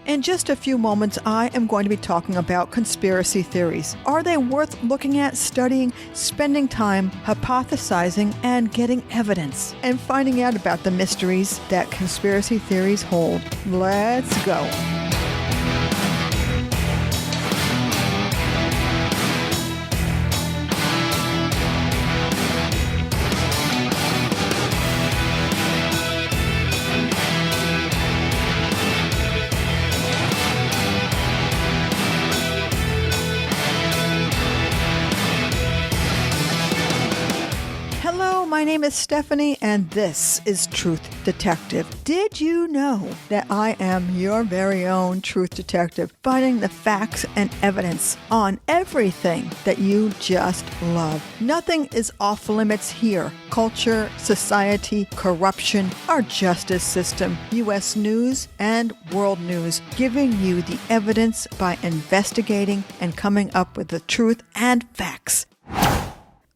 In just a few moments, I am going to be talking about conspiracy theories. Are they worth looking at, studying, spending time, hypothesizing, and getting evidence, and finding out about the mysteries that conspiracy theories hold? Let's go. My name is Stephanie, and this is Truth Detective. Did you know that I am your very own truth detective, finding the facts and evidence on everything that you just love? Nothing is off limits here. Culture, society, corruption, our justice system, U.S. news, and world news, giving you the evidence by investigating and coming up with the truth and facts.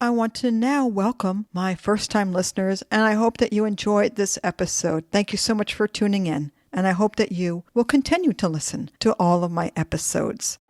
I want to now welcome my first-time listeners, and I hope that you enjoyed this episode. Thank you so much for tuning in, and I hope that you will continue to listen to all of my episodes.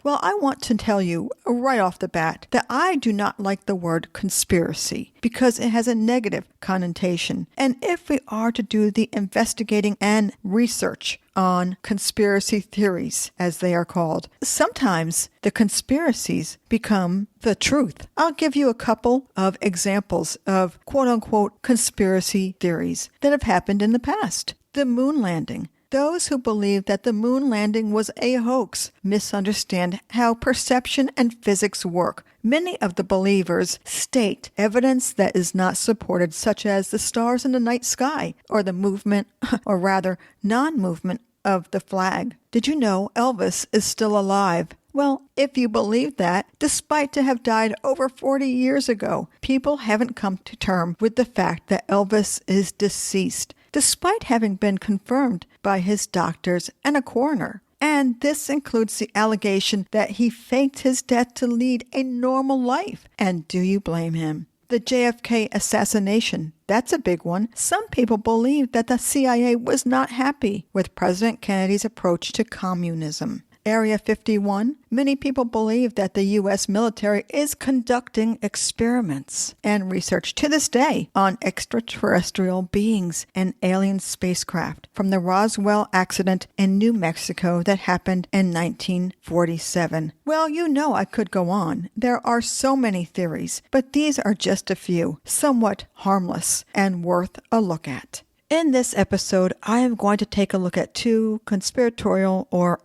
Well, I want to tell you right off the bat that I do not like the word conspiracy because it has a negative connotation. And if we are to do the investigating and research on conspiracy theories, as they are called, sometimes the conspiracies become the truth. I'll give you a couple of examples of quote-unquote conspiracy theories that have happened in the past. The moon landing. Those who believe that the moon landing was a hoax misunderstand how perception and physics work. Many of the believers state evidence that is not supported, such as the stars in the night sky, or the movement, or rather non-movement, of the flag. Did you know Elvis is still alive? Well, if you believe that, despite to have died over 40 years ago, people haven't come to terms with the fact that Elvis is deceased, despite having been confirmed by his doctors and a coroner. And this includes the allegation that he faked his death to lead a normal life. And do you blame him? The JFK assassination, that's a big one. Some people believe that the CIA was not happy with President Kennedy's approach to communism. Area 51, many people believe that the U.S. military is conducting experiments and research to this day on extraterrestrial beings and alien spacecraft from the Roswell accident in New Mexico that happened in 1947. Well, you know I could go on. There are so many theories, but these are just a few, somewhat harmless and worth a look at. In this episode, I am going to take a look at two conspiratorial or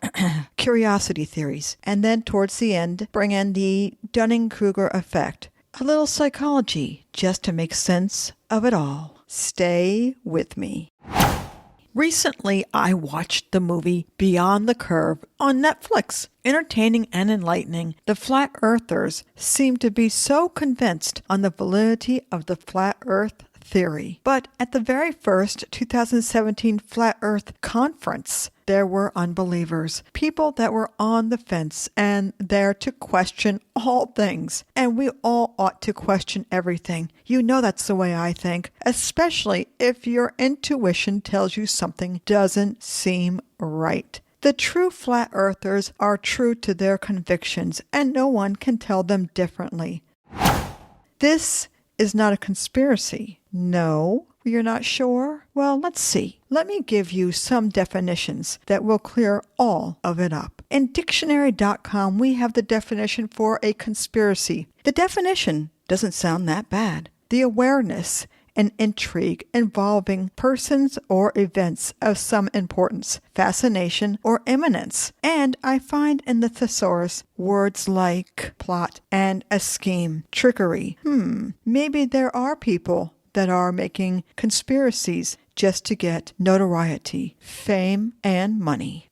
curiosity theories, and then towards the end, bring in the Dunning-Kruger effect, a little psychology just to make sense of it all. Stay with me. Recently, I watched the movie Beyond the Curve on Netflix. Entertaining and enlightening, the flat earthers seem to be so convinced on the validity of the flat earth theory. But at the very first 2017 Flat Earth Conference, there were unbelievers, people that were on the fence and there to question all things. And we all ought to question everything. You know that's the way I think, especially if your intuition tells you something doesn't seem right. The true flat earthers are true to their convictions, and no one can tell them differently. This is not a conspiracy. No, you're not sure? Well, let's see. Let me give you some definitions that will clear all of it up. In dictionary.com, we have the definition for a conspiracy. The definition doesn't sound that bad. The awareness and intrigue involving persons or events of some importance, fascination, or imminence. And I find in the thesaurus words like plot and a scheme, trickery. Maybe there are people that are making conspiracies just to get notoriety, fame, and money.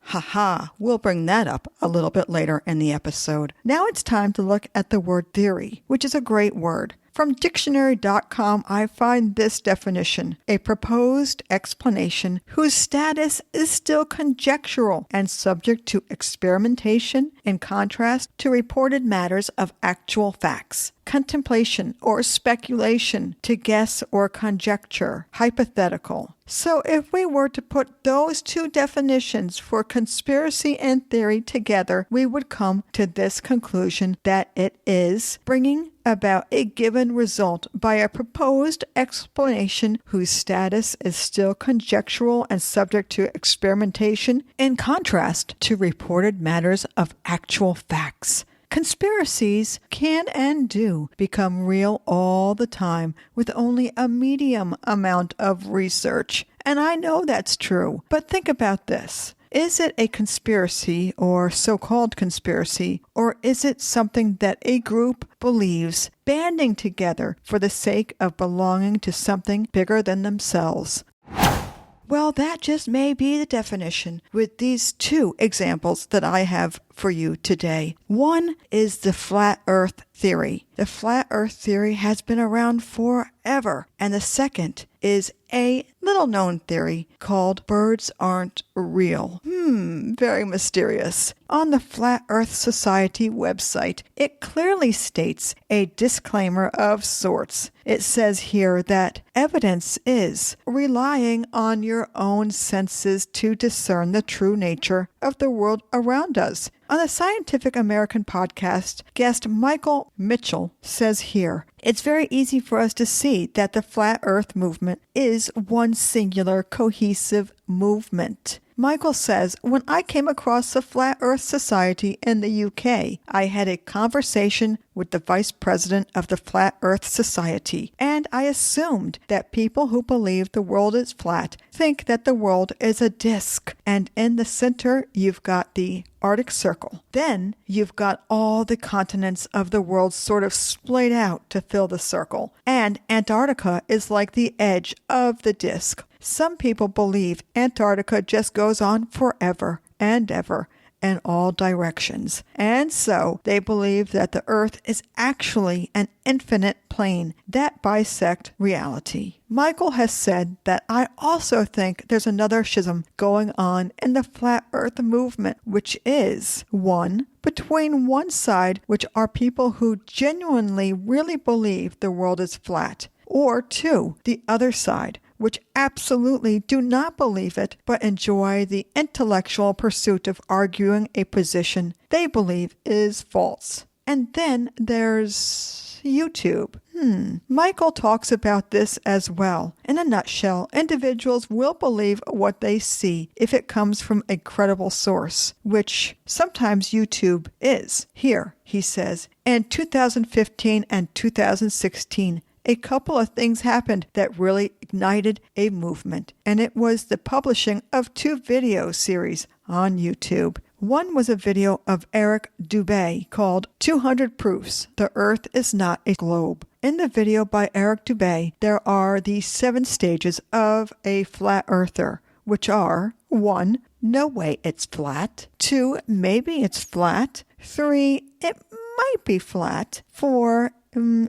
We'll bring that up a little bit later in the episode. Now it's time to look at the word theory, which is a great word. From dictionary.com, I find this definition: a proposed explanation whose status is still conjectural and subject to experimentation, in contrast to reported matters of actual facts. contemplation or speculation, to guess or conjecture, hypothetical. So if we were to put those two definitions for conspiracy and theory together, we would come to this conclusion that it is bringing about a given result by a proposed explanation whose status is still conjectural and subject to experimentation, in contrast to reported matters of actual facts. Conspiracies can and do become real all the time with only a medium amount of research. And I know that's true, but think about this. Is it a conspiracy or so-called conspiracy, or is it something that a group believes, banding together for the sake of belonging to something bigger than themselves? Well, that just may be the definition with these two examples that I have for you today. One is the flat earth theory. The flat earth theory has been around forever. And the second is a little-known theory called birds aren't real. Very mysterious. On the Flat Earth Society website, it clearly states a disclaimer of sorts. It says here that evidence is relying on your own senses to discern the true nature of the world around us. On the Scientific American podcast, guest Michael Mitchell says here, it's very easy for us to see that the Flat Earth movement is one singular cohesive movement. Michael says, when I came across the Flat Earth Society in the UK, I had a conversation with the vice president of the Flat Earth Society, and I assumed that people who believe the world is flat think that the world is a disc, and in the center you've got the Arctic Circle. Then you've got all the continents of the world sort of splayed out to fill the circle, and Antarctica is like the edge of the disc. Some people believe Antarctica just goes on forever and ever in all directions. And so they believe that the Earth is actually an infinite plane that bisects reality. Michael has said that I also think there's another schism going on in the Flat Earth movement, which is, one, between one side, which are people who genuinely really believe the world is flat, or two, the other side, which absolutely do not believe it, but enjoy the intellectual pursuit of arguing a position they believe is false. And then there's YouTube. Michael talks about this as well. In a nutshell, individuals will believe what they see if it comes from a credible source, which sometimes YouTube is. Here, he says, in 2015 and 2016, a couple of things happened that really ignited a movement, and it was the publishing of two video series on YouTube. One was a video of Eric Dubé called 200 Proofs The Earth is Not a Globe. In the video by Eric Dubé, there are the 7 stages of a flat earther, which are 1. No way it's flat. 2. Maybe it's flat. 3. It might be flat. 4.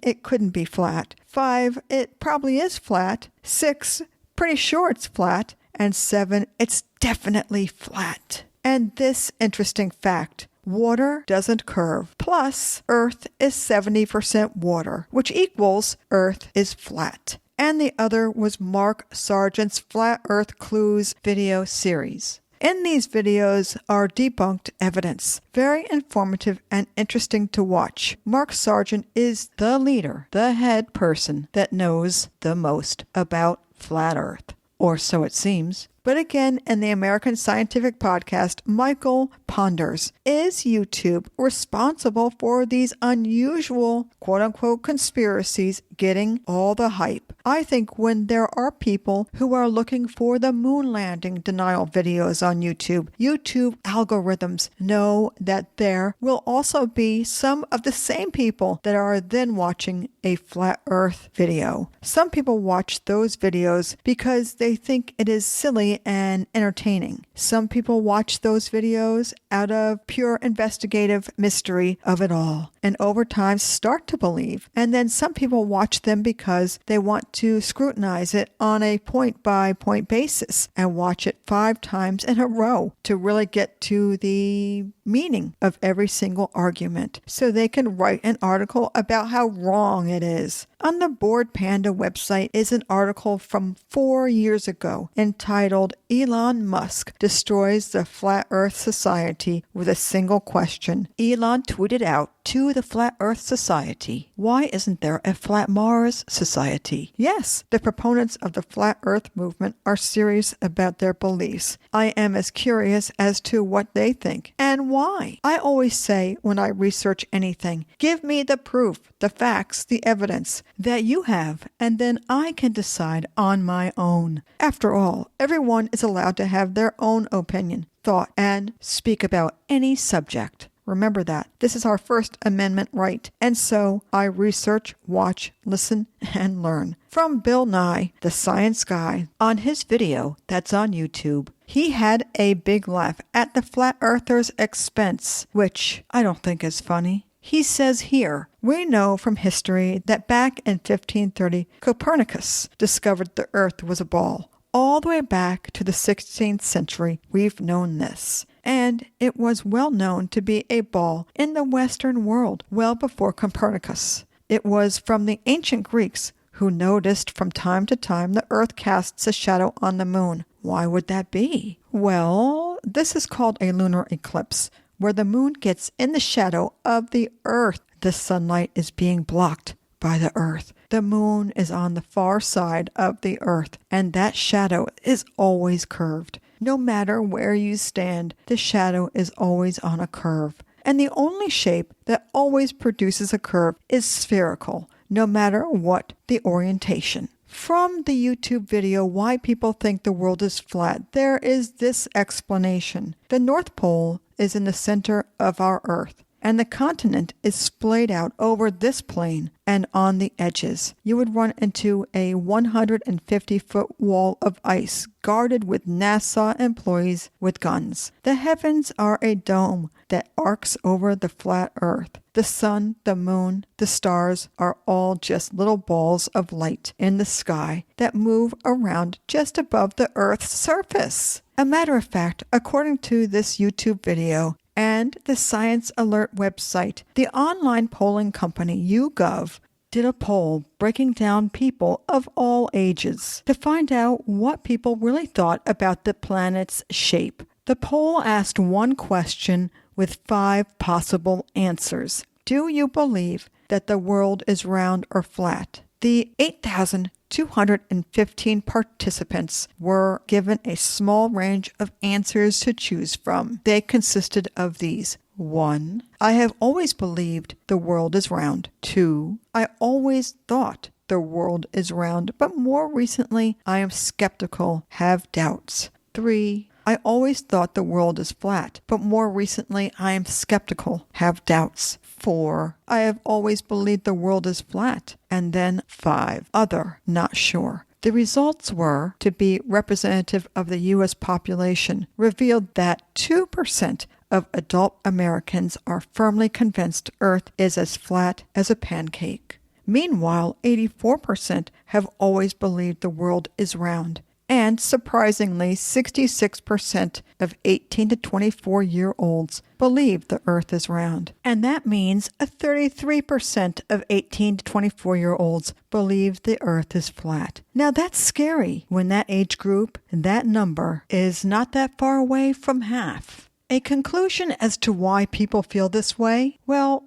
It couldn't be flat. 5, it probably is flat. 6, pretty sure it's flat. And 7, it's definitely flat. And this interesting fact, water doesn't curve. Plus, Earth is 70% water, which equals Earth is flat. And the other was Mark Sargent's Flat Earth Clues video series. In these videos are debunked evidence. Very informative and interesting to watch. Mark Sargent is the leader, the head person that knows the most about flat Earth. Or so it seems. But again, in the American Scientific Podcast, Michael ponders, is YouTube responsible for these unusual, quote-unquote, conspiracies getting all the hype? I think when there are people who are looking for the moon landing denial videos on YouTube, YouTube algorithms know that there will also be some of the same people that are then watching a flat earth video. Some people watch those videos because they think it is silly funny and entertaining. Some people watch those videos out of pure investigative mystery of it all, and over time start to believe. And then some people watch them because they want to scrutinize it on a point-by-point basis and watch it 5 times in a row to really get to the meaning of every single argument, so they can write an article about how wrong it is. On the Bored Panda website is an article from 4 years ago entitled Elon Musk Destroys the Flat Earth Society with a Single Question. Elon tweeted out to the Flat Earth Society, "Why isn't there a Flat Mars Society?" Yes, the proponents of the Flat Earth movement are serious about their beliefs. I am as curious as to what they think and why. I always say when I research anything, give me the proof, the facts, the evidence that you have, and then I can decide on my own. After all, everyone is allowed to have their own opinion, thought, and speak about any subject. Remember that. This is our First Amendment right. And so I research, watch, listen, and learn. From Bill Nye, the science guy, on his video that's on YouTube, he had a big laugh at the flat earthers' expense, which I don't think is funny. He says here, "We know from history that back in 1530, Copernicus discovered the earth was a ball. All the way back to the 16th century, we've known this. And it was well known to be a ball in the Western world well before Copernicus. It was from the ancient Greeks who noticed from time to time the earth casts a shadow on the moon. Why would that be? Well, this is called a lunar eclipse, where the moon gets in the shadow of the earth. The sunlight is being blocked by the earth. The moon is on the far side of the earth, and that shadow is always curved. No matter where you stand, the shadow is always on a curve. And the only shape that always produces a curve is spherical, no matter what the orientation." From the YouTube video, Why People Think the World is Flat, there is this explanation. The North Pole is in the center of our Earth, and the continent is splayed out over this plane and on the edges. You would run into a 150-foot wall of ice guarded with NASA employees with guns. The heavens are a dome that arcs over the flat Earth. The sun, the moon, the stars are all just little balls of light in the sky that move around just above the Earth's surface. A matter of fact, according to this YouTube video, and the Science Alert website, the online polling company YouGov did a poll breaking down people of all ages to find out what people really thought about the planet's shape. The poll asked one question with 5 possible answers. Do you believe that the world is round or flat? The 8,215 participants were given a small range of answers to choose from. They consisted of these. 1. I have always believed the world is round. 2. I always thought the world is round, but more recently I am skeptical, have doubts. 3. I always thought the world is flat, but more recently I am skeptical, have doubts. 4. I have always believed the world is flat. And then 5. Other, not sure. The results were, to be representative of the U.S. population, revealed that 2% of adult Americans are firmly convinced Earth is as flat as a pancake. Meanwhile, 84% have always believed the world is round. And surprisingly, 66% of 18 to 24-year-olds believe the Earth is round. And that means 33% of 18 to 24-year-olds believe the Earth is flat. Now that's scary when that age group, that number, is not that far away from half. A conclusion as to why people feel this way? Well,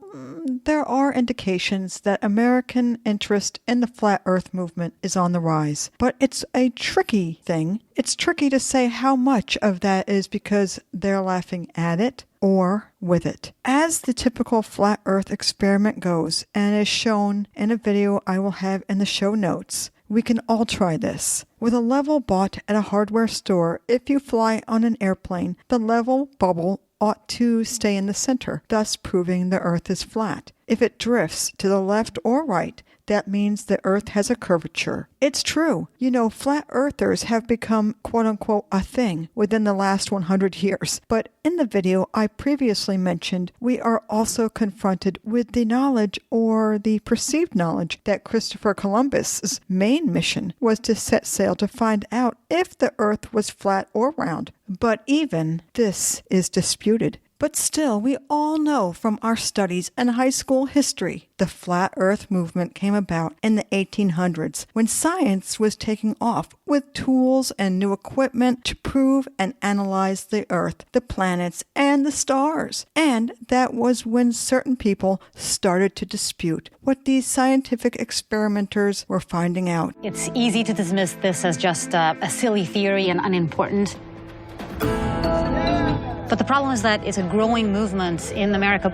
there are indications that American interest in the flat earth movement is on the rise. But it's a tricky thing. It's tricky to say how much of that is because they're laughing at it or with it. As the typical flat earth experiment goes, and is shown in a video I will have in the show notes, we can all try this. With a level bought at a hardware store, if you fly on an airplane, the level bubble ought to stay in the center, thus proving the Earth is flat. If it drifts to the left or right, that means the Earth has a curvature. It's true. You know, flat earthers have become, quote-unquote, a thing within the last 100 years. But in the video I previously mentioned, we are also confronted with the knowledge, or the perceived knowledge, that Christopher Columbus's main mission was to set sail to find out if the Earth was flat or round. But even this is disputed. But still, we all know from our studies and high school history, the flat earth movement came about in the 1800s when science was taking off with tools and new equipment to prove and analyze the earth, the planets, and the stars. And that was when certain people started to dispute what these scientific experimenters were finding out. It's easy to dismiss this as just a silly theory and unimportant. But the problem is that it's a growing movement in America.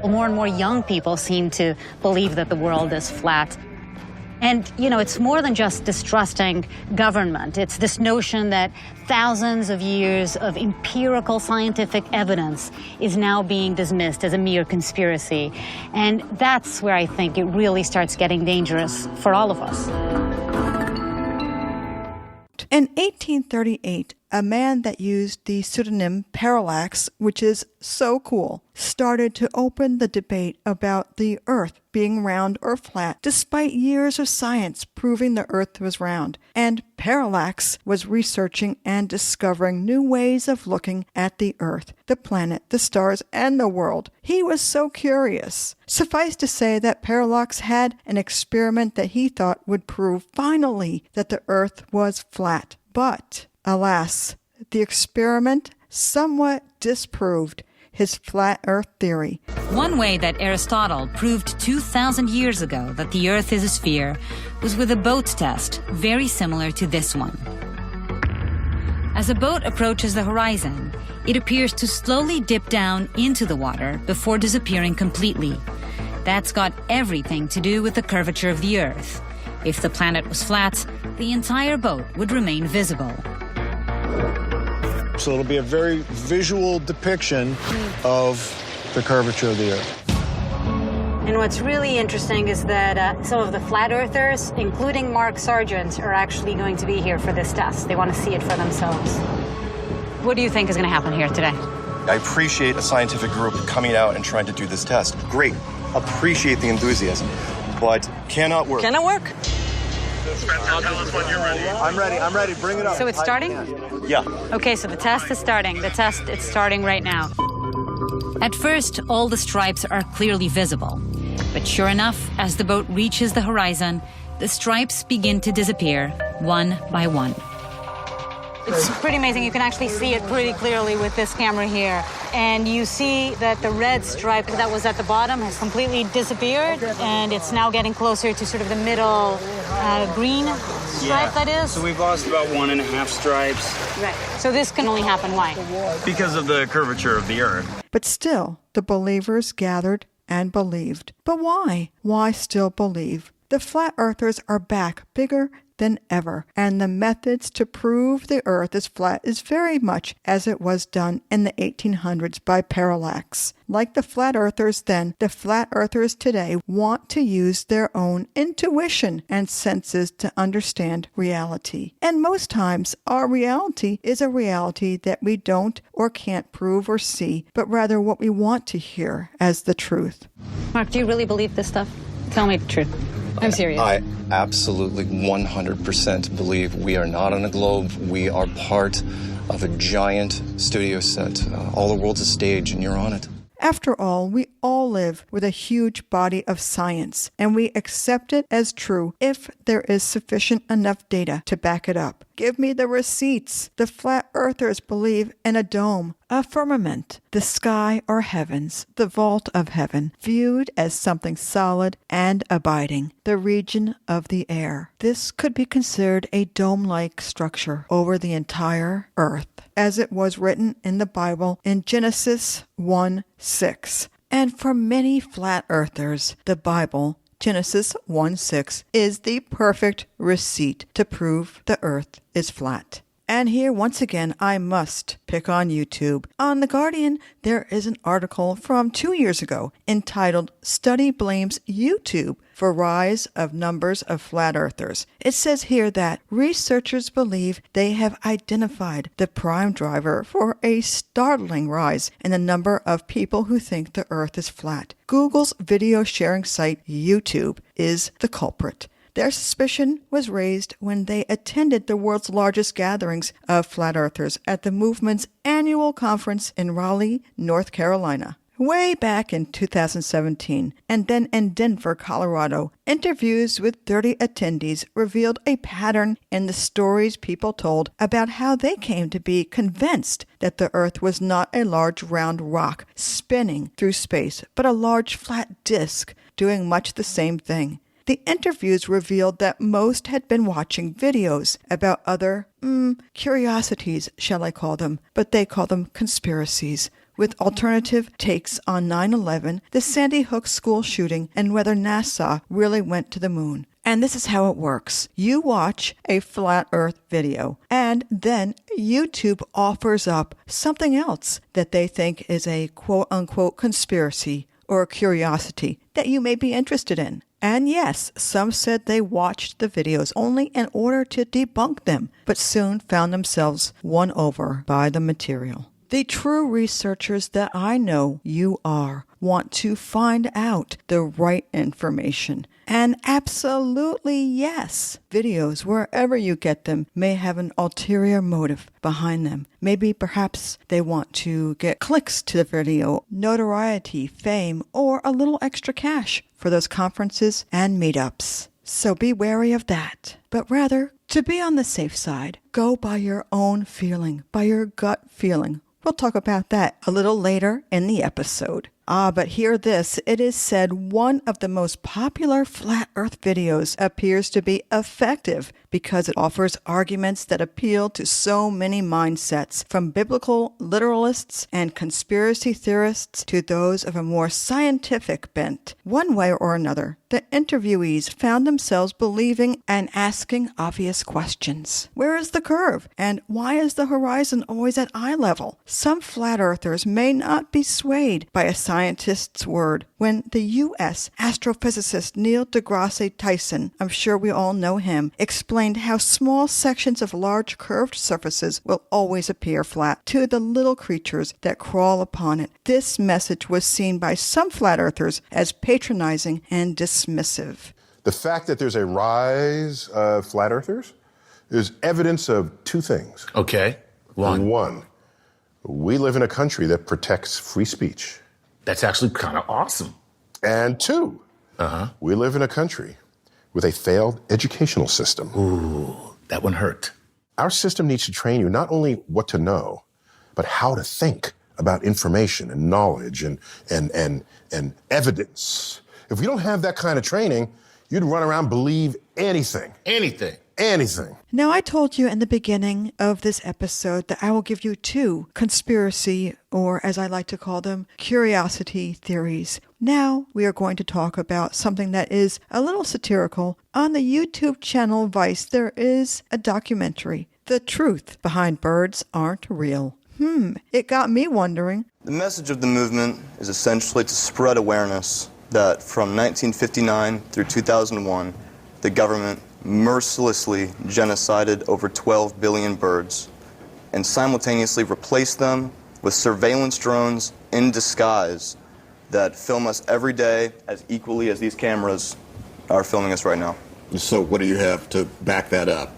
More and more young people seem to believe that the world is flat. And, you know, it's more than just distrusting government. It's this notion that thousands of years of empirical scientific evidence is now being dismissed as a mere conspiracy. And that's where I think it really starts getting dangerous for all of us. In 1838, a man that used the pseudonym Parallax, which is so cool, started to open the debate about the Earth being round or flat, despite years of science proving the Earth was round. And Parallax was researching and discovering new ways of looking at the Earth, the planet, the stars, and the world. He was so curious. Suffice to say that Parallax had an experiment that he thought would prove finally that the Earth was flat. But alas, the experiment somewhat disproved his flat Earth theory. One way that Aristotle proved 2,000 years ago that the Earth is a sphere was with a boat test, very similar to this one. As a boat approaches the horizon, it appears to slowly dip down into the water before disappearing completely. That's got everything to do with the curvature of the Earth. If the planet was flat, the entire boat would remain visible. So it'll be a very visual depiction of the curvature of the Earth. And what's really interesting is that some of the flat earthers, including Mark Sargent, are actually going to be here for this test. They want to see it for themselves. What do you think is going to happen here today? I appreciate a scientific group coming out and trying to do this test. Great. Appreciate the enthusiasm. But cannot work. Cannot work? Tell us when you're ready. I'm ready. Bring it up. So it's starting? Yeah. Okay, so the test is starting. It's starting right now. At first, all the stripes are clearly visible. But sure enough, as the boat reaches the horizon, the stripes begin to disappear one by one. It's pretty amazing. You can actually see it pretty clearly with this camera here. And you see that the red stripe that was at the bottom has completely disappeared, and it's now getting closer to sort of the middle green stripe, that is. So we've lost about 1.5 stripes. Right. So this can only happen, why? Because of the curvature of the Earth. But still, the believers gathered and believed. But why? Why still believe? The flat earthers are back, bigger than ever, and the methods to prove the Earth is flat is very much as it was done in the 1800s by Parallax. Like the flat earthers then, the flat earthers today want to use their own intuition and senses to understand reality. And most times, our reality is a reality that we don't or can't prove or see, but rather what we want to hear as the truth. Mark, do you really believe this stuff? Tell me the truth. I'm serious. I absolutely 100% believe we are not on a globe. We are part of a giant studio set. All the world's a stage, and you're on it. After all, we all live with a huge body of science, and we accept it as true if there is sufficient enough data to back it up. Give me the receipts. The flat earthers believe in a dome, a firmament, the sky or heavens, the vault of heaven, viewed as something solid and abiding, the region of the air. This could be considered a dome-like structure over the entire earth, as it was written in the Bible in Genesis 1:6. And for many flat earthers, the Bible, Genesis 1:6, is the perfect receipt to prove the earth is flat. And here, once again, I must pick on YouTube. On The Guardian, there is an article from 2 years ago entitled Study Blames YouTube for Rise of Numbers of Flat Earthers. It says here that researchers believe they have identified the prime driver for a startling rise in the number of people who think the Earth is flat. Google's video sharing site YouTube is the culprit. Their suspicion was raised when they attended the world's largest gatherings of flat earthers at the movement's annual conference in Raleigh, North Carolina. Way back in 2017, and then in Denver, Colorado, interviews with 30 attendees revealed a pattern in the stories people told about how they came to be convinced that the Earth was not a large round rock spinning through space, but a large flat disk doing much the same thing. The interviews revealed that most had been watching videos about other, curiosities, shall I call them, but they call them conspiracies, with alternative takes on 9/11, the Sandy Hook school shooting, and whether NASA really went to the moon. And this is how it works. You watch a flat Earth video, and then YouTube offers up something else that they think is a quote-unquote conspiracy or a curiosity that you may be interested in. And yes, some said they watched the videos only in order to debunk them, but soon found themselves won over by the material. The true researchers that I know you are want to find out the right information. And absolutely yes, videos, wherever you get them, may have an ulterior motive behind them. Maybe perhaps they want to get clicks to the video, notoriety, fame, or a little extra cash for those conferences and meetups. So be wary of that. But rather, to be on the safe side, go by your own feeling, by your gut feeling. We'll talk about that a little later in the episode. But hear this. It is said one of the most popular flat Earth videos appears to be effective because it offers arguments that appeal to so many mindsets, from biblical literalists and conspiracy theorists to those of a more scientific bent. One way or another, the interviewees found themselves believing and asking obvious questions. Where is the curve? And why is the horizon always at eye level? Some flat earthers may not be swayed by a scientist's word. When the U.S. astrophysicist Neil deGrasse Tyson, I'm sure we all know him, explained how small sections of large curved surfaces will always appear flat to the little creatures that crawl upon it. This message was seen by some flat earthers as patronizing and dismissive. The fact that there's a rise of flat earthers is evidence of two things. Okay. One, we live in a country that protects free speech. That's actually kind of awesome. And two, we live in a country with a failed educational system. Ooh, that one hurt. Our system needs to train you not only what to know, but how to think about information and knowledge and evidence. If we don't have that kind of training, you'd run around and believe anything. Anything. Now, I told you in the beginning of this episode that I will give you two conspiracy, or as I like to call them, curiosity theories. Now, we are going to talk about something that is a little satirical. On the YouTube channel Vice, there is a documentary, The Truth Behind Birds Aren't Real. It got me wondering. The message of the movement is essentially to spread awareness that from 1959 through 2001, the government mercilessly genocided over 12 billion birds and simultaneously replaced them with surveillance drones in disguise that film us every day as equally as these cameras are filming us right now. So what do you have to back that up?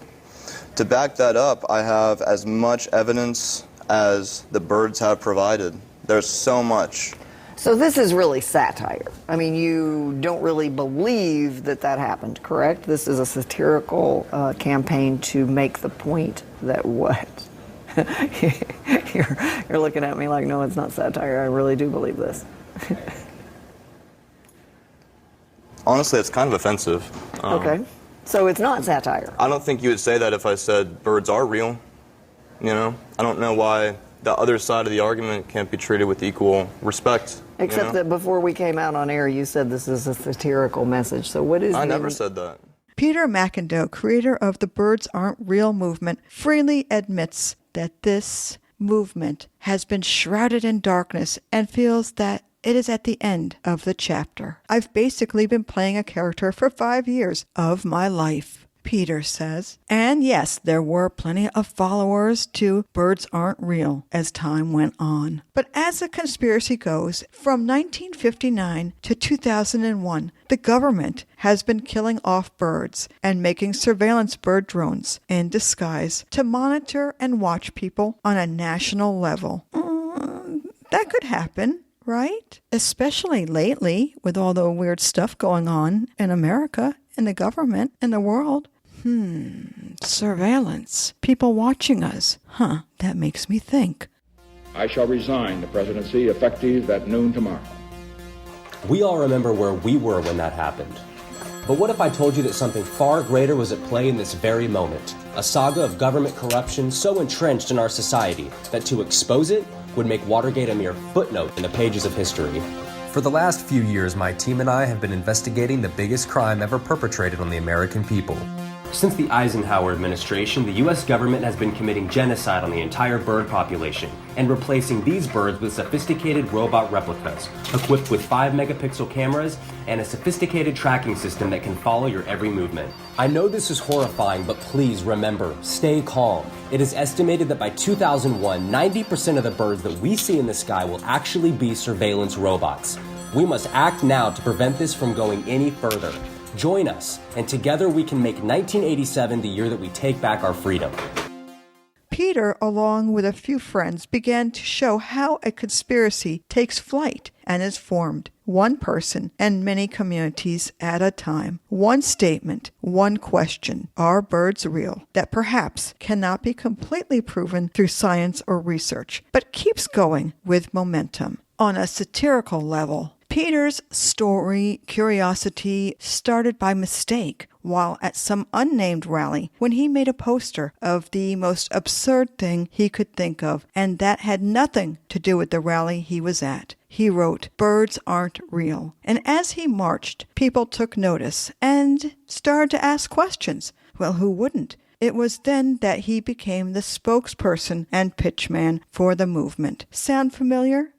To back that up, I have as much evidence as the birds have provided. There's so much. So this is really satire. I mean, you don't really believe that that happened, correct? This is a satirical campaign to make the point that what? You're looking at me like, no, it's not satire. I really do believe this. Honestly, it's kind of offensive. Okay. So it's not satire. I don't think you would say that if I said birds are real. You know? I don't know why the other side of the argument can't be treated with equal respect. Except that before we came out on air, you said this is a satirical message. So what is I never said that. Peter McIndoe, creator of the Birds Aren't Real movement, freely admits that this movement has been shrouded in darkness and feels that it is at the end of the chapter. I've basically been playing a character for 5 years of my life, Peter says. And yes, there were plenty of followers to Birds Aren't Real as time went on. But as the conspiracy goes, from 1959 to 2001, the government has been killing off birds and making surveillance bird drones in disguise to monitor and watch people on a national level. That could happen, right? Especially lately with all the weird stuff going on in America, in the government, in the world. Surveillance. People watching us. That makes me think. I shall resign the presidency effective at noon tomorrow. We all remember where we were when that happened. But what if I told you that something far greater was at play in this very moment? A saga of government corruption so entrenched in our society that to expose it would make Watergate a mere footnote in the pages of history. For the last few years, my team and I have been investigating the biggest crime ever perpetrated on the American people. Since the Eisenhower administration, the U.S. government has been committing genocide on the entire bird population and replacing these birds with sophisticated robot replicas, equipped with 5-megapixel cameras and a sophisticated tracking system that can follow your every movement. I know this is horrifying, but please remember, stay calm. It is estimated that by 2001, 90% of the birds that we see in the sky will actually be surveillance robots. We must act now to prevent this from going any further. Join us, and together we can make 1987 the year that we take back our freedom. Peter, along with a few friends, began to show how a conspiracy takes flight and is formed. One person and many communities at a time. One statement, one question. Are birds real? That perhaps cannot be completely proven through science or research, but keeps going with momentum. On a satirical level, Peter's story, curiosity, started by mistake while at some unnamed rally when he made a poster of the most absurd thing he could think of, and that had nothing to do with the rally he was at. He wrote, "Birds aren't real." And as he marched, people took notice and started to ask questions. Well, who wouldn't? It was then that he became the spokesperson and pitchman for the movement. Sound familiar?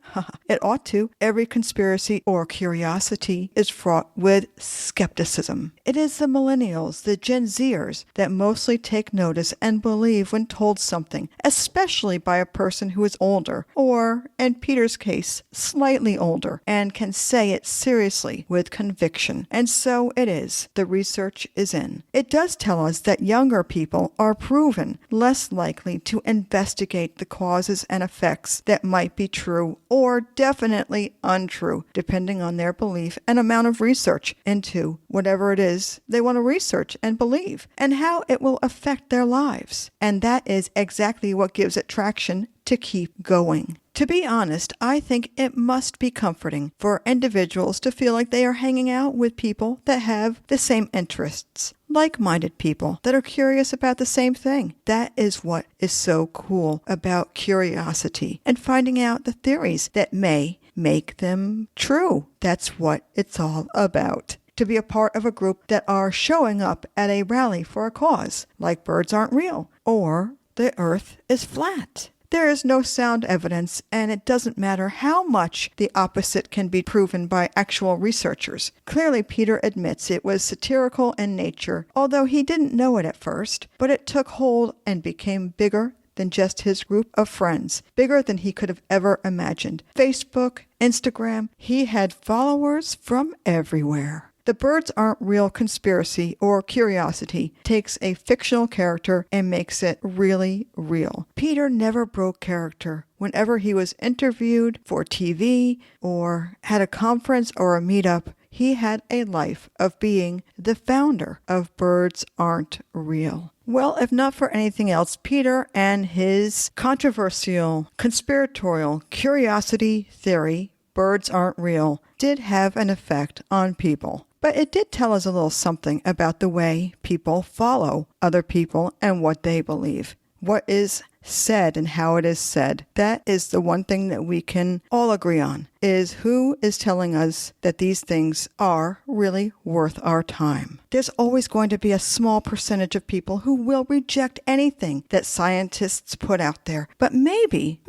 It ought to. Every conspiracy or curiosity is fraught with skepticism. It is the millennials, the Gen Zers, that mostly take notice and believe when told something, especially by a person who is older, or, in Peter's case, slightly older, and can say it seriously with conviction. And so it is. The research is in. It does tell us that younger people are proven less likely to investigate the causes and effects that might be true or definitely untrue, depending on their belief and amount of research into whatever it is they want to research and believe, and how it will affect their lives. And that is exactly what gives it traction to keep going. To be honest, I think it must be comforting for individuals to feel like they are hanging out with people that have the same interests, like-minded people that are curious about the same thing. That is what is so cool about curiosity and finding out the theories that may make them true. That's what it's all about. To be a part of a group that are showing up at a rally for a cause, like birds aren't real, or the earth is flat. There is no sound evidence, and it doesn't matter how much the opposite can be proven by actual researchers. Clearly, Peter admits it was satirical in nature, although he didn't know it at first, but it took hold and became bigger than just his group of friends, bigger than he could have ever imagined. Facebook, Instagram, he had followers from everywhere. The Birds Aren't Real conspiracy or curiosity takes a fictional character and makes it really real. Peter never broke character. Whenever he was interviewed for TV or had a conference or a meetup, he had a life of being the founder of Birds Aren't Real. Well, if not for anything else, Peter and his controversial, conspiratorial curiosity theory, Birds Aren't Real, did have an effect on people. But it did tell us a little something about the way people follow other people and what they believe. what is said and how it is said. That is the one thing that we can all agree on, is who is telling us that these things are really worth our time. There's always going to be a small percentage of people who will reject anything that scientists put out there. But maybe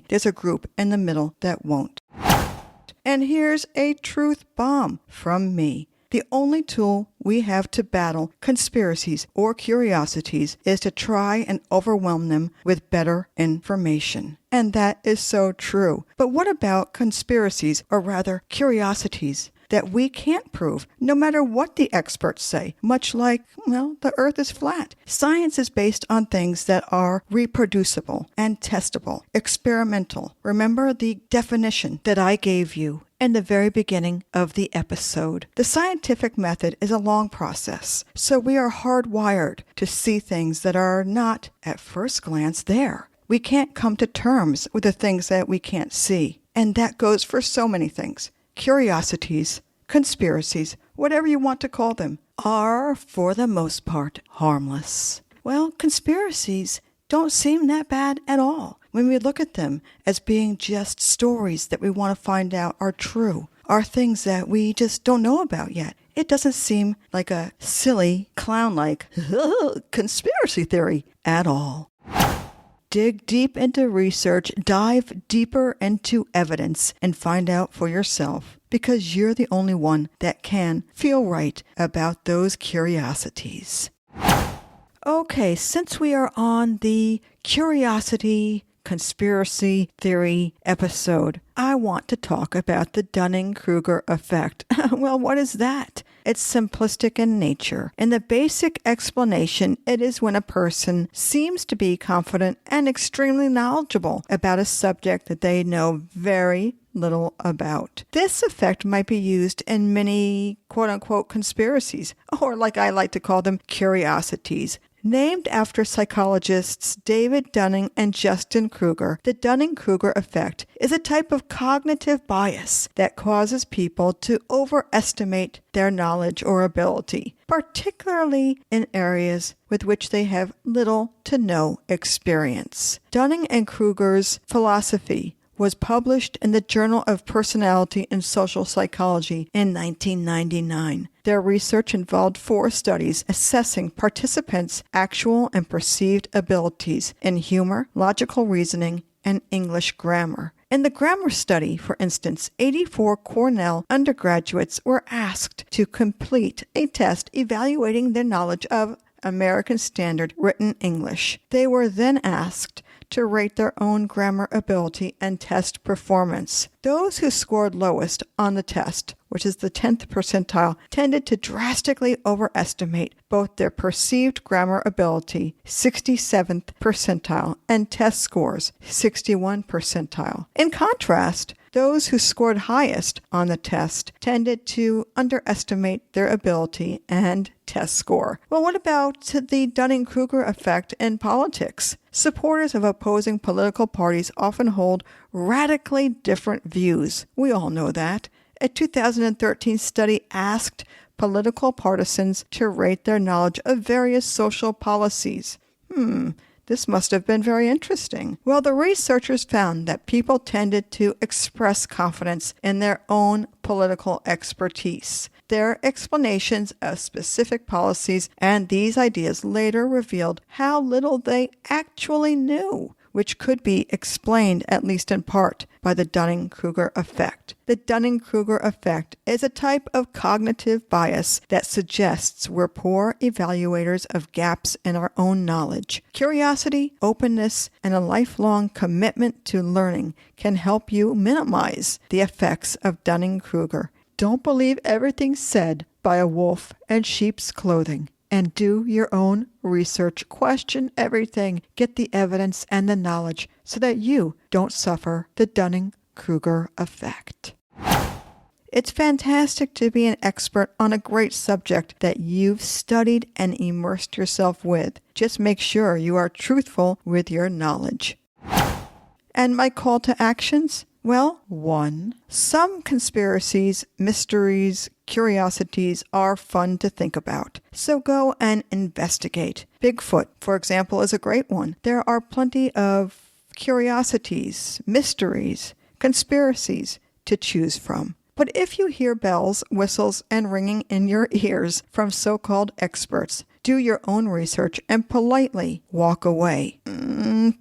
there's a group in the middle that won't. And here's a truth bomb from me. The only tool we have to battle conspiracies or curiosities is to try and overwhelm them with better information. And that is so true. But what about conspiracies, or rather curiosities, that we can't prove, no matter what the experts say, much like, the earth is flat? Science is based on things that are reproducible and testable, experimental. Remember the definition that I gave you in the very beginning of the episode. The scientific method is a long process, so we are hardwired to see things that are not, at first glance, there. We can't come to terms with the things that we can't see, and that goes for so many things. Curiosities, conspiracies, whatever you want to call them, are, for the most part, harmless. Well, conspiracies don't seem that bad at all when we look at them as being just stories that we want to find out are true, are things that we just don't know about yet. It doesn't seem like a silly, clown-like conspiracy theory at all. Dig deep into research, dive deeper into evidence, and find out for yourself, because you're the only one that can feel right about those curiosities. Okay, since we are on the curiosity conspiracy theory episode, I want to talk about the Dunning-Kruger effect. Well, what is that? It's simplistic in nature. In the basic explanation, it is when a person seems to be confident and extremely knowledgeable about a subject that they know very little about. This effect might be used in many quote-unquote conspiracies, or like I like to call them, curiosities. Named after psychologists David Dunning and Justin Kruger, the Dunning-Kruger effect is a type of cognitive bias that causes people to overestimate their knowledge or ability, particularly in areas with which they have little to no experience. Dunning and Kruger's philosophy was published in the Journal of Personality and Social Psychology in 1999. Their research involved 4 studies assessing participants' actual and perceived abilities in humor, logical reasoning, and English grammar. In the grammar study, for instance, 84 Cornell undergraduates were asked to complete a test evaluating their knowledge of American Standard Written English. They were then asked to rate their own grammar ability and test performance. Those who scored lowest on the test, which is the 10th percentile, tended to drastically overestimate both their perceived grammar ability, 67th percentile, and test scores, 61 percentile. In contrast, those who scored highest on the test tended to underestimate their ability and test score. Well, what about the Dunning-Kruger effect in politics? Supporters of opposing political parties often hold radically different views. We all know that. A 2013 study asked political partisans to rate their knowledge of various social policies. This must have been very interesting. Well, the researchers found that people tended to express confidence in their own political expertise. Their explanations of specific policies and these ideas later revealed how little they actually knew, which could be explained, at least in part, by the Dunning-Kruger effect. The Dunning-Kruger effect is a type of cognitive bias that suggests we're poor evaluators of gaps in our own knowledge. Curiosity, openness, and a lifelong commitment to learning can help you minimize the effects of Dunning-Kruger. Don't believe everything said by a wolf in sheep's clothing. And do your own research. Question everything. Get the evidence and the knowledge so that you don't suffer the Dunning-Kruger effect. It's fantastic to be an expert on a great subject that you've studied and immersed yourself with. Just make sure you are truthful with your knowledge. And my call to actions? Well, 1. Some conspiracies, mysteries, curiosities are fun to think about. So go and investigate. Bigfoot, for example, is a great one. There are plenty of curiosities, mysteries, conspiracies to choose from. But if you hear bells, whistles, and ringing in your ears from so-called experts, do your own research and politely walk away.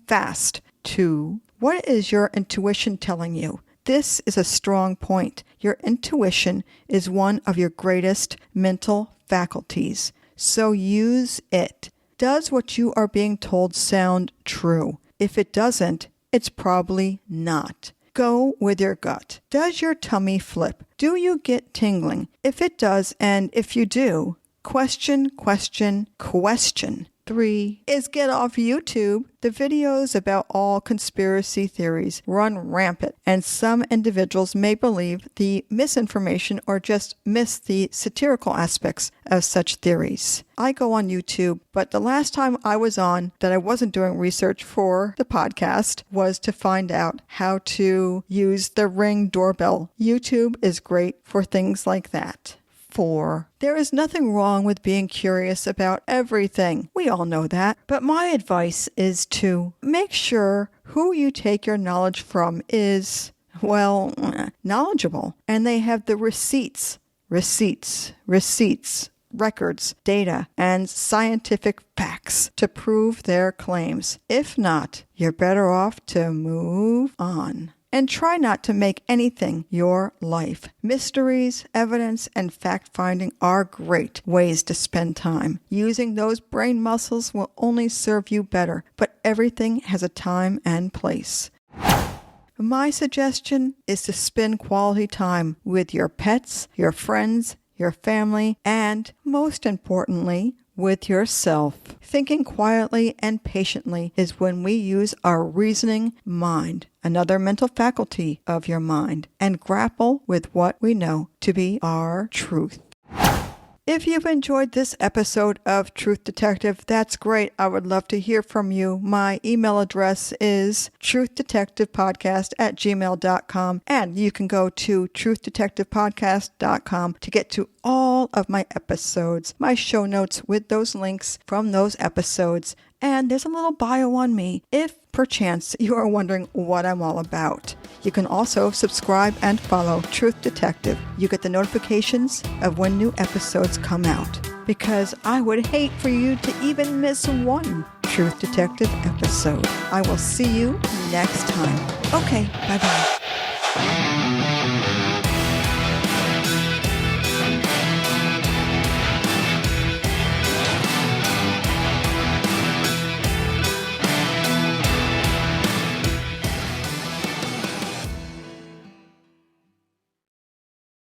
Fast. 2. What is your intuition telling you? This is a strong point. Your intuition is one of your greatest mental faculties, so use it. Does what you are being told sound true? If it doesn't, it's probably not. Go with your gut. Does your tummy flip? Do you get tingling? If it does, and if you do, question, question, question. 3 is get off YouTube. The videos about all conspiracy theories run rampant, and some individuals may believe the misinformation or just miss the satirical aspects of such theories. I go on YouTube, but the last time I was on that I wasn't doing research for the podcast was to find out how to use the Ring doorbell. YouTube is great for things like that. 4. There is nothing wrong with being curious about everything. We all know that. But my advice is to make sure who you take your knowledge from is, well, knowledgeable. And they have the receipts, records, data, and scientific facts to prove their claims. If not, you're better off to move on. And try not to make anything your life. Mysteries, evidence, and fact-finding are great ways to spend time. Using those brain muscles will only serve you better, but everything has a time and place. My suggestion is to spend quality time with your pets, your friends, your family, and, most importantly, with yourself. Thinking quietly and patiently is when we use our reasoning mind, another mental faculty of your mind, and grapple with what we know to be our truth. If you've enjoyed this episode of Truth Detective, that's great. I would love to hear from you. My email address is truthdetectivepodcast@gmail.com, and you can go to truthdetectivepodcast.com to get to all of my episodes, my show notes with those links from those episodes, and there's a little bio on me if perchance you are wondering what I'm all about. You can also subscribe and follow Truth Detective. You get the notifications of when new episodes come out, because I would hate for you to even miss one Truth Detective episode. I will see you next time. Okay, bye-bye.